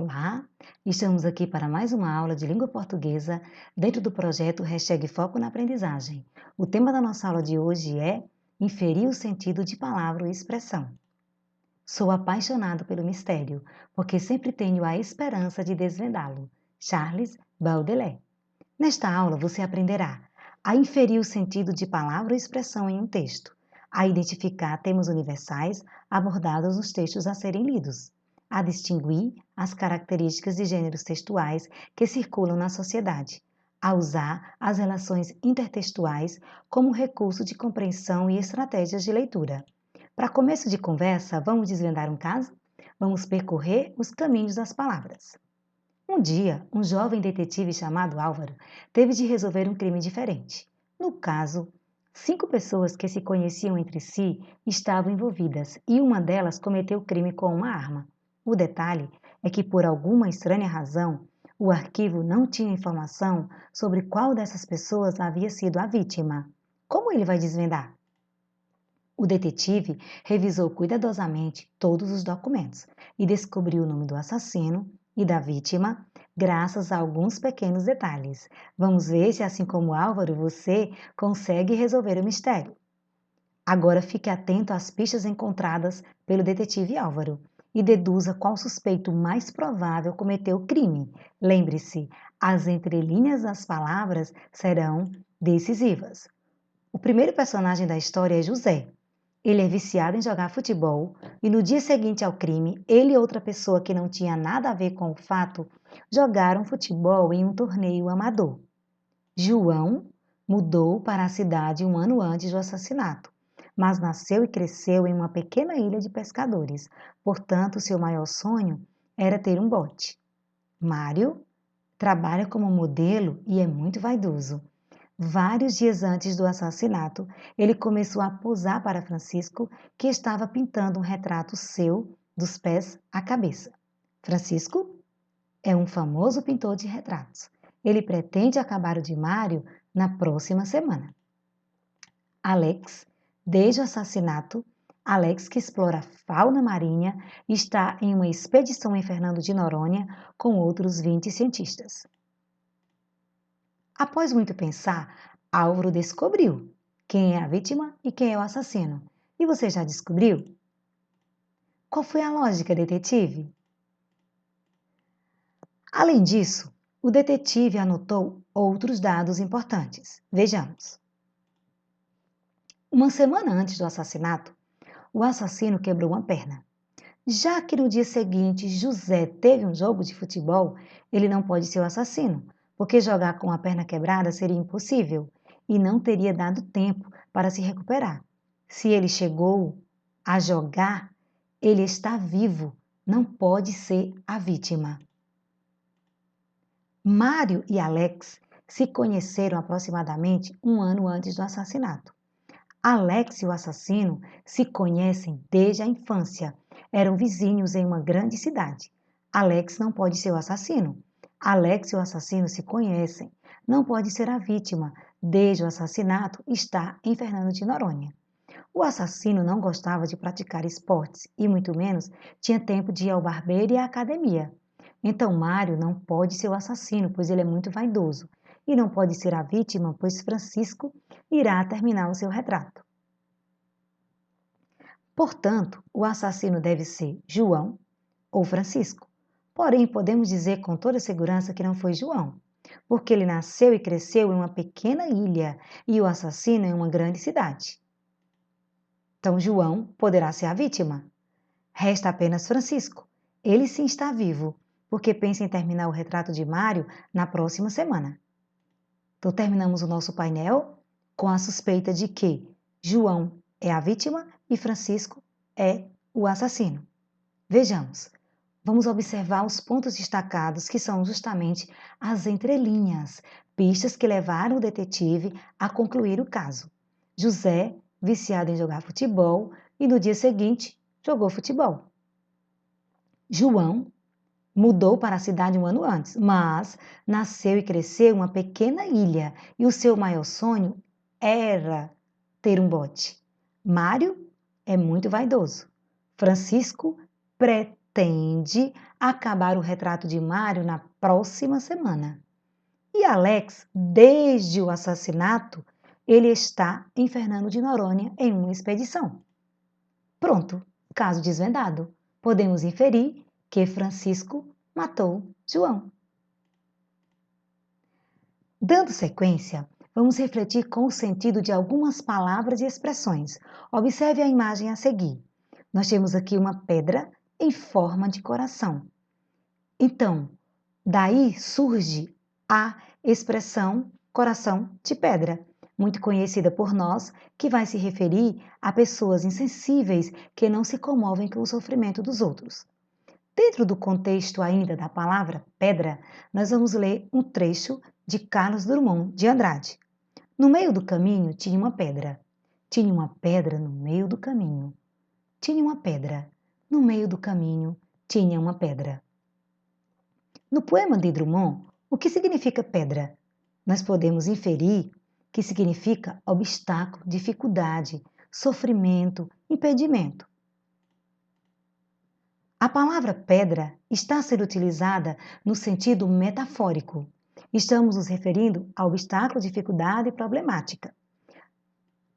Olá, estamos aqui para mais uma aula de língua portuguesa dentro do projeto Foco na Aprendizagem. O tema da nossa aula de hoje é inferir o sentido de palavra ou expressão. Sou apaixonado pelo mistério, porque sempre tenho a esperança de desvendá-lo. Charles Baudelaire. Nesta aula você aprenderá a inferir o sentido de palavra ou expressão em um texto, a identificar temas universais abordados nos textos a serem lidos, a distinguir as características de gêneros textuais que circulam na sociedade, a usar as relações intertextuais como recurso de compreensão e estratégias de leitura. Para começo de conversa, vamos desvendar um caso? Vamos percorrer os caminhos das palavras. Um dia, um jovem detetive chamado Álvaro teve de resolver um crime diferente. No caso, 5 pessoas que se conheciam entre si estavam envolvidas e uma delas cometeu o crime com uma arma. O detalhe é que, por alguma estranha razão, o arquivo não tinha informação sobre qual dessas pessoas havia sido a vítima. Como ele vai desvendar? O detetive revisou cuidadosamente todos os documentos e descobriu o nome do assassino e da vítima, graças a alguns pequenos detalhes. Vamos ver se, assim como Álvaro, você consegue resolver o mistério. Agora fique atento às pistas encontradas pelo detetive Álvaro e deduza qual suspeito mais provável cometeu o crime. Lembre-se, as entrelinhas das palavras serão decisivas. O primeiro personagem da história é José. Ele é viciado em jogar futebol e no dia seguinte ao crime, ele e outra pessoa que não tinha nada a ver com o fato jogaram futebol em um torneio amador. João mudou para a cidade um ano antes do assassinato, mas nasceu e cresceu em uma pequena ilha de pescadores. Portanto, seu maior sonho era ter um bote. Mário trabalha como modelo e é muito vaidoso. Vários dias antes do assassinato, ele começou a posar para Francisco, que estava pintando um retrato seu dos pés à cabeça. Francisco é um famoso pintor de retratos. Ele pretende acabar o de Mário na próxima semana. Alex, desde o assassinato, Alex, que explora fauna marinha, está em uma expedição em Fernando de Noronha com outros 20 cientistas. Após muito pensar, Álvaro descobriu quem é a vítima e quem é o assassino. E você já descobriu? Qual foi a lógica, detetive? Além disso, o detetive anotou outros dados importantes. Vejamos. Uma semana antes do assassinato, o assassino quebrou uma perna. Já que no dia seguinte José teve um jogo de futebol, ele não pode ser o assassino, porque jogar com a perna quebrada seria impossível e não teria dado tempo para se recuperar. Se ele chegou a jogar, ele está vivo, não pode ser a vítima. Mário e Alex se conheceram aproximadamente um ano antes do assassinato. Alex e o assassino se conhecem desde a infância. Eram vizinhos em uma grande cidade. Alex não pode ser o assassino. Alex e o assassino se conhecem. Não pode ser a vítima. Desde o assassinato está em Fernando de Noronha. O assassino não gostava de praticar esportes e muito menos tinha tempo de ir ao barbeiro e à academia. Então Mário não pode ser o assassino, pois ele é muito vaidoso. E não pode ser a vítima, pois Francisco irá terminar o seu retrato. Portanto, o assassino deve ser João ou Francisco. Porém, podemos dizer com toda segurança que não foi João, porque ele nasceu e cresceu em uma pequena ilha e o assassino em uma grande cidade. Então, João poderá ser a vítima. Resta apenas Francisco. Ele sim está vivo, porque pensa em terminar o retrato de Mário na próxima semana. Então, terminamos o nosso painel com a suspeita de que João é a vítima e Francisco é o assassino. Vejamos. Vamos observar os pontos destacados, que são justamente as entrelinhas, pistas que levaram o detetive a concluir o caso. José, viciado em jogar futebol, e no dia seguinte jogou futebol. João mudou para a cidade um ano antes, mas nasceu e cresceu em uma pequena ilha e o seu maior sonho era ter um bote. Mário é muito vaidoso. Francisco pretende pretende acabar o retrato de Mário na próxima semana. E Alex, desde o assassinato, ele está em Fernando de Noronha em uma expedição. Pronto, caso desvendado. Podemos inferir que Francisco matou João. Dando sequência, vamos refletir com o sentido de algumas palavras e expressões. Observe a imagem a seguir. Nós temos aqui uma pedra em forma de coração. Então, daí surge a expressão coração de pedra, muito conhecida por nós, que vai se referir a pessoas insensíveis que não se comovem com o sofrimento dos outros. Dentro do contexto ainda da palavra pedra, nós vamos ler um trecho de Carlos Drummond de Andrade. No meio do caminho tinha uma pedra. Tinha uma pedra no meio do caminho. Tinha uma pedra. No meio do caminho tinha uma pedra. No poema de Drummond, o que significa pedra? Nós podemos inferir que significa obstáculo, dificuldade, sofrimento, impedimento. A palavra pedra está sendo utilizada no sentido metafórico. Estamos nos referindo a obstáculo, dificuldade e problemática.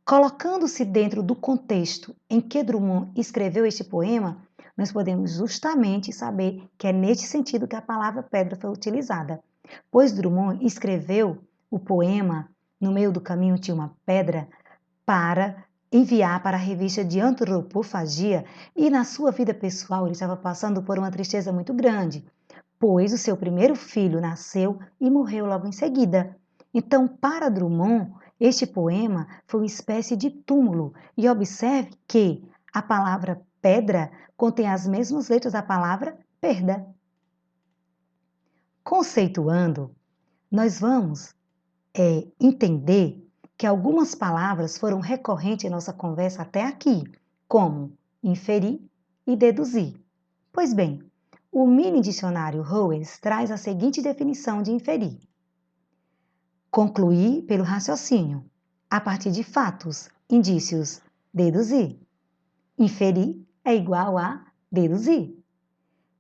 Colocando-se dentro do contexto em que Drummond escreveu este poema, nós podemos justamente saber que é neste sentido que a palavra pedra foi utilizada. Pois Drummond escreveu o poema No Meio do Caminho Tinha uma Pedra para enviar para a revista de antropofagia e na sua vida pessoal ele estava passando por uma tristeza muito grande, pois o seu primeiro filho nasceu e morreu logo em seguida. Então, para Drummond, este poema foi uma espécie de túmulo e observe que a palavra pedra contém as mesmas letras da palavra perda. Conceituando, nós vamos entender que algumas palavras foram recorrentes em nossa conversa até aqui, como inferir e deduzir. Pois bem, o mini dicionário Howes traz a seguinte definição de inferir: concluir pelo raciocínio, a partir de fatos, indícios, deduzir. Inferir é igual a deduzir.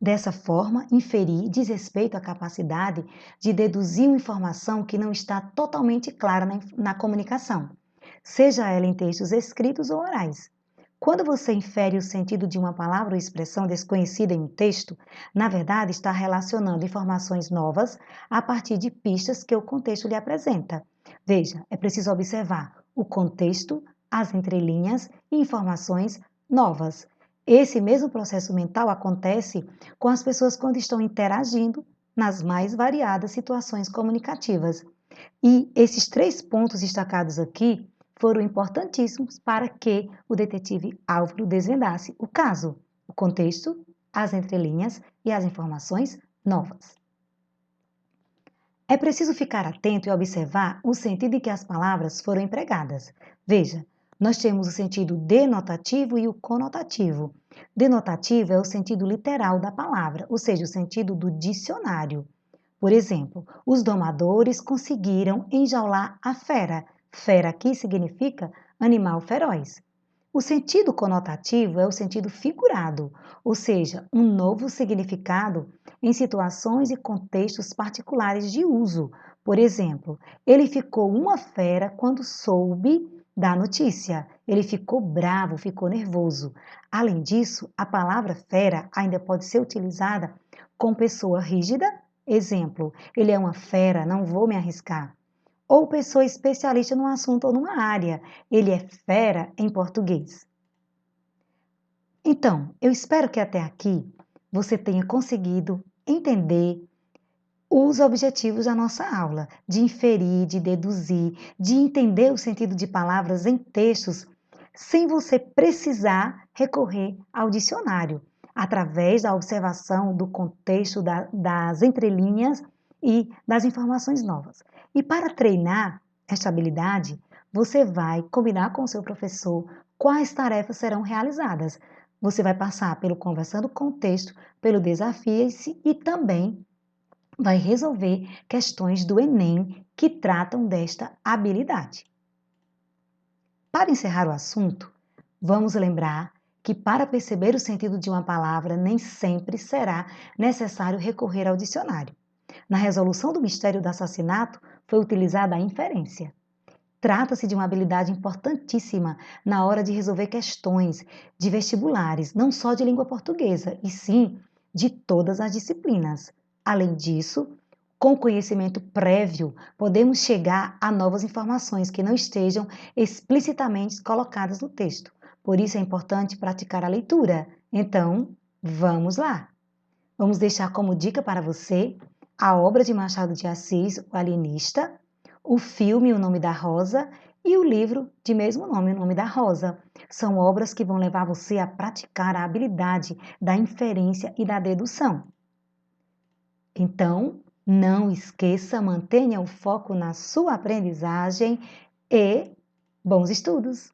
Dessa forma, inferir diz respeito à capacidade de deduzir uma informação que não está totalmente clara na comunicação, seja ela em textos escritos ou orais. Quando você infere o sentido de uma palavra ou expressão desconhecida em um texto, na verdade está relacionando informações novas a partir de pistas que o contexto lhe apresenta. Veja, é preciso observar o contexto, as entrelinhas e informações novas. Esse mesmo processo mental acontece com as pessoas quando estão interagindo nas mais variadas situações comunicativas. E esses 3 pontos destacados aqui foram importantíssimos para que o detetive Álvaro desvendasse o caso, o contexto, as entrelinhas e as informações novas. É preciso ficar atento e observar o sentido em que as palavras foram empregadas. Veja, nós temos o sentido denotativo e o conotativo. Denotativo é o sentido literal da palavra, ou seja, o sentido do dicionário. Por exemplo, os domadores conseguiram enjaular a fera. Fera aqui significa animal feroz. O sentido conotativo é o sentido figurado, ou seja, um novo significado em situações e contextos particulares de uso. Por exemplo, ele ficou uma fera quando soube da notícia. Ele ficou bravo, ficou nervoso. Além disso, a palavra fera ainda pode ser utilizada com pessoa rígida. Exemplo, ele é uma fera, não vou me arriscar. Ou pessoa especialista num assunto ou numa área. Ele é fera em português. Então, eu espero que até aqui você tenha conseguido entender os objetivos da nossa aula, de inferir, de deduzir, de entender o sentido de palavras em textos, sem você precisar recorrer ao dicionário, através da observação do contexto das entrelinhas e das informações novas. E para treinar esta habilidade, você vai combinar com o seu professor quais tarefas serão realizadas. Você vai passar pelo Conversando com o Texto, pelo Desafie-se e também vai resolver questões do Enem que tratam desta habilidade. Para encerrar o assunto, vamos lembrar que para perceber o sentido de uma palavra nem sempre será necessário recorrer ao dicionário. Na resolução do mistério do assassinato foi utilizada a inferência. Trata-se de uma habilidade importantíssima na hora de resolver questões de vestibulares, não só de língua portuguesa, e sim de todas as disciplinas. Além disso, com conhecimento prévio, podemos chegar a novas informações que não estejam explicitamente colocadas no texto. Por isso é importante praticar a leitura. Então, vamos lá! Vamos deixar como dica para você a obra de Machado de Assis, O Alienista, o filme O Nome da Rosa e o livro de mesmo nome, O Nome da Rosa. São obras que vão levar você a praticar a habilidade da inferência e da dedução. Então, não esqueça, mantenha o foco na sua aprendizagem e bons estudos!